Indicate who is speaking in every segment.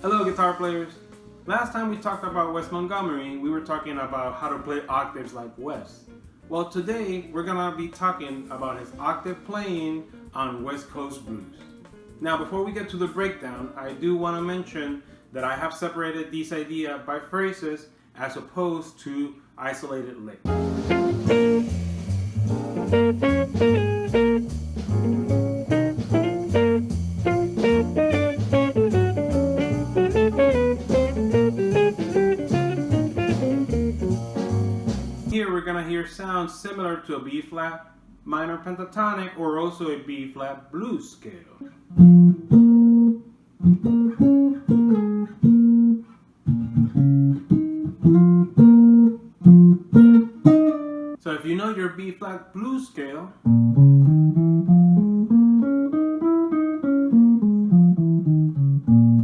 Speaker 1: Hello guitar players! Last time we talked about Wes Montgomery, we were talking about how to play octaves like Wes. Well, today we're gonna be talking about his octave playing on West Coast blues. Now before we get to the breakdown, I do want to mention that I have separated this idea by phrases as opposed to isolated licks. Here we're gonna hear sounds similar to a B flat minor pentatonic or also a B flat blues scale. So if you know your B flat blues scale,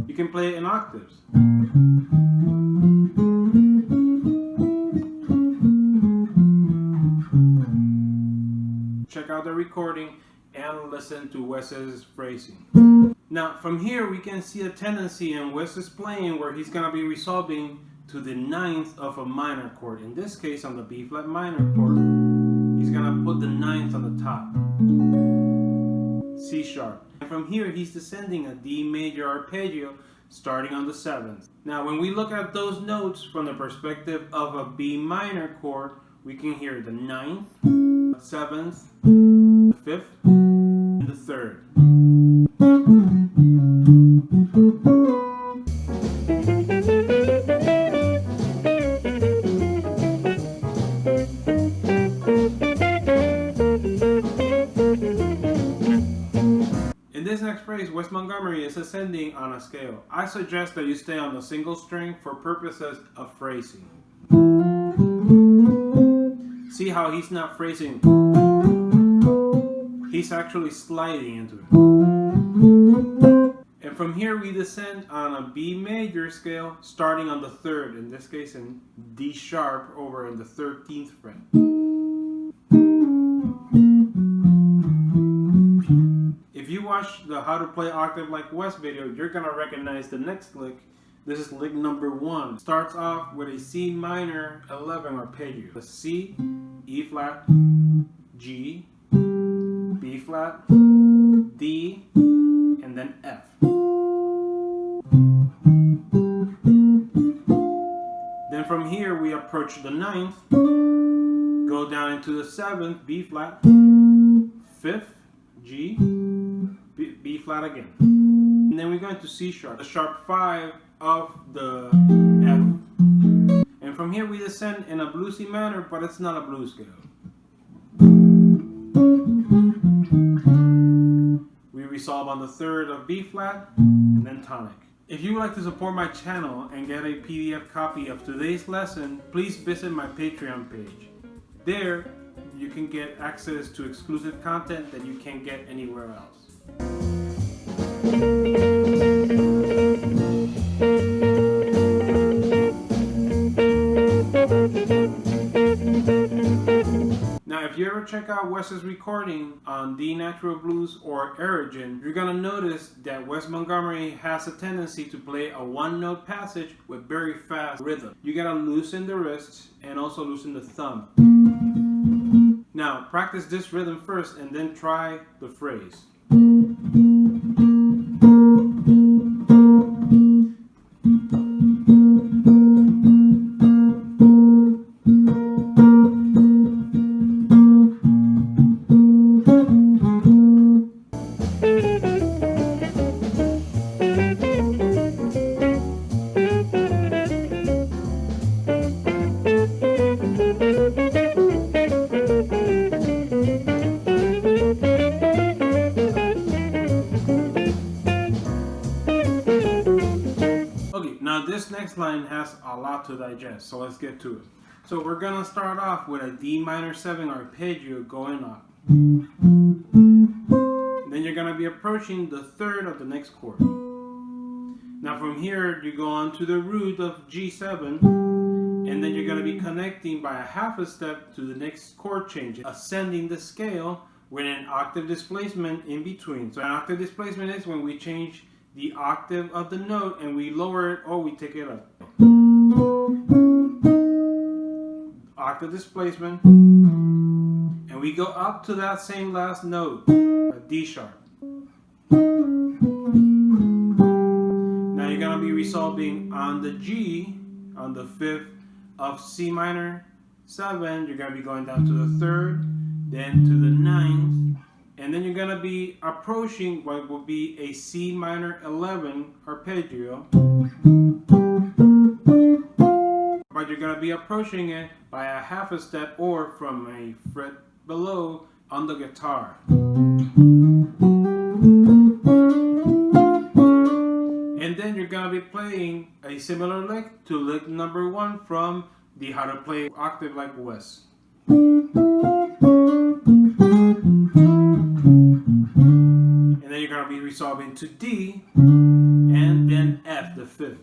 Speaker 1: you can play it in octaves. Check out the recording and listen to Wes's phrasing. Now from here we can see a tendency in Wes's playing where he's going to be resolving to the ninth of a minor chord. In this case on the B flat minor chord, he's going to put the ninth on the top. C sharp. And from here he's descending a D major arpeggio starting on the 7th. Now when we look at those notes from the perspective of a B minor chord, we can hear the 9th, 7th, the 5th, and the 3rd. In this next phrase, Wes Montgomery is ascending on a scale. I suggest that you stay on the single string for purposes of phrasing. See how he's not phrasing, he's actually sliding into it. And from here we descend on a B major scale starting on the 3rd, in this case in D sharp over in the 13th fret. If you watch the How to Play Octave Like Wes video, you're gonna recognize the next lick. This is lick number 1. Starts off with a C minor 11 arpeggio. A C, E flat, G, B flat, D, and then F. Then from here we approach the 9th, go down into the 7th, B flat, 5th, G, B flat again. And then we go into C sharp, the sharp 5 of the F. And from here we descend in a bluesy manner, but it's not a blues scale. We resolve on the 3rd of B flat, and then tonic. If you would like to support my channel and get a PDF copy of today's lesson, please visit my Patreon page. There, you can get access to exclusive content that you can't get anywhere else. Now if you ever check out Wes's recording on D Natural Blues or Origin, you're gonna notice that Wes Montgomery has a tendency to play a one-note passage with very fast rhythm. You gotta loosen the wrists and also loosen the thumb. Now practice this rhythm first and then try the phrase. Now this next line has a lot to digest, so let's get to it. So we're gonna start off with a D minor 7 arpeggio going up. Then you're gonna be approaching the 3rd of the next chord. Now from here you go on to the root of G7, and then you're gonna be connecting by a half a step to the next chord change, ascending the scale with an octave displacement in between. So an octave displacement is when we change the octave of the note and we lower it or we take it up. Octave displacement, and we go up to that same last note, a D sharp. Now you're going to be resolving on the G, on the 5th of C minor 7, you're going to be going down to the 3rd, then to the 9th, and then you're going to be approaching what will be a C minor 11 arpeggio. But you're going to be approaching it by a half a step or from a fret below on the guitar. And then you're going to be playing a similar lick to lick number 1 from the How to Play Octave Like Wes. And then you're going to be resolving to D and then F, the 5th.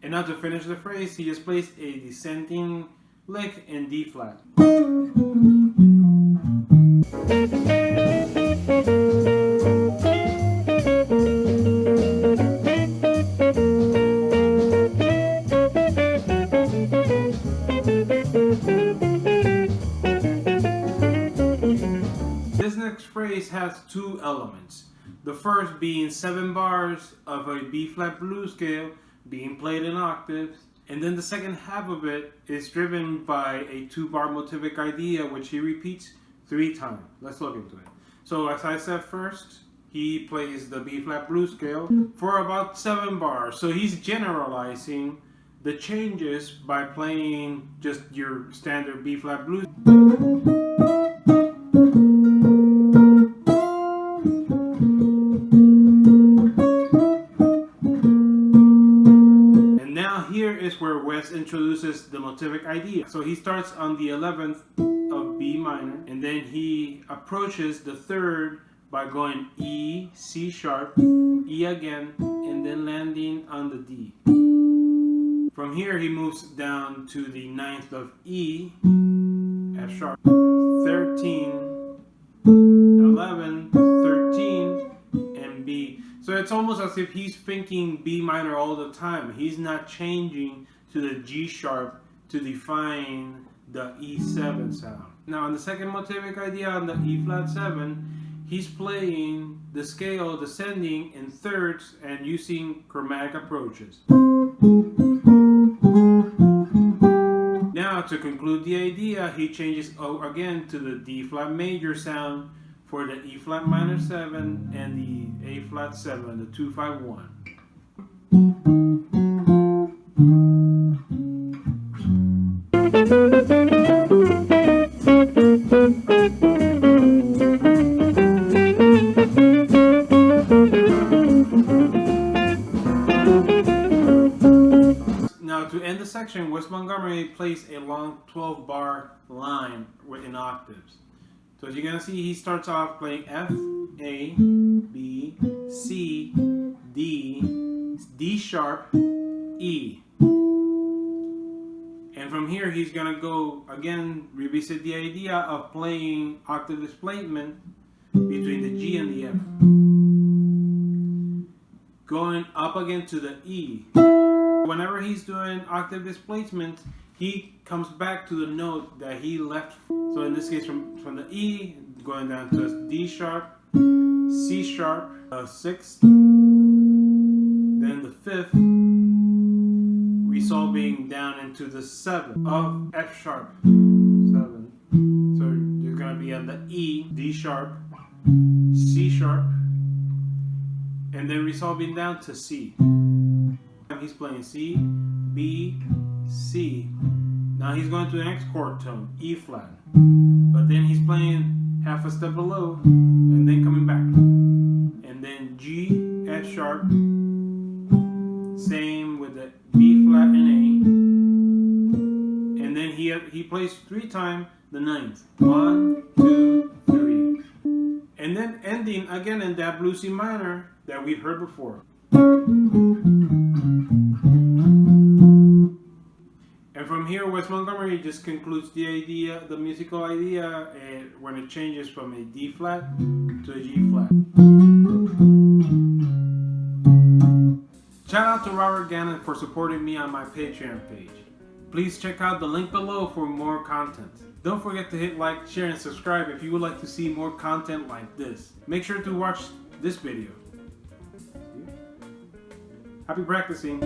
Speaker 1: And now to finish the phrase, he just plays a descending lick in D flat. This next phrase has 2 elements. The first being 7 bars of a B flat blues scale being played in octaves, and then the second half of it is driven by a 2-bar motivic idea which he repeats 3 times. Let's look into it. So as I said first, he plays the B flat blues scale for about 7 bars. So he's generalizing the changes by playing just your standard B flat blues. Here is where Wes introduces the motivic idea. So he starts on the 11th of B minor, and then he approaches the 3rd by going E, C sharp, E again, and then landing on the D. From here he moves down to the 9th of E, F sharp, 13, 11, 13, and B. So it's almost as if he's thinking B minor all the time. He's not changing to the G sharp to define the E7 sound. Now on the second motivic idea on the E flat 7, he's playing the scale descending in thirds and using chromatic approaches. Now to conclude the idea, he changes again to the D flat major sound for the E flat minor 7 and the A flat 7, the 2-5-1. Now to end the section, Wes Montgomery plays a long 12-bar line in octaves. So as you're going to see, he starts off playing F, A, B, C, D, D sharp, E. And from here he's going to go, again, revisit the idea of playing octave displacement between the G and the F. Going up again to the E. Whenever he's doing octave displacement, he comes back to the note that he left. So in this case, from the E, going down to D sharp, C sharp, 6th, then the 5th, resolving down into the 7th of F sharp, 7. So you're going to be on the E, D sharp, C sharp, and then resolving down to C. He's playing C, B, C. Now he's going to the next chord tone, E flat. But then he's playing half a step below and then coming back. And then G, F sharp. Same with the B flat and A. And then he plays 3 times the 9th. 1, 2, 3. And then ending again in that bluesy minor that we've heard before. And from here, Wes Montgomery just concludes the idea, the musical idea, when it changes from a D flat to a G flat. Shout out to Robert Gannon for supporting me on my Patreon page. Please check out the link below for more content. Don't forget to hit like, share, and subscribe if you would like to see more content like this. Make sure to watch this video. Happy practicing!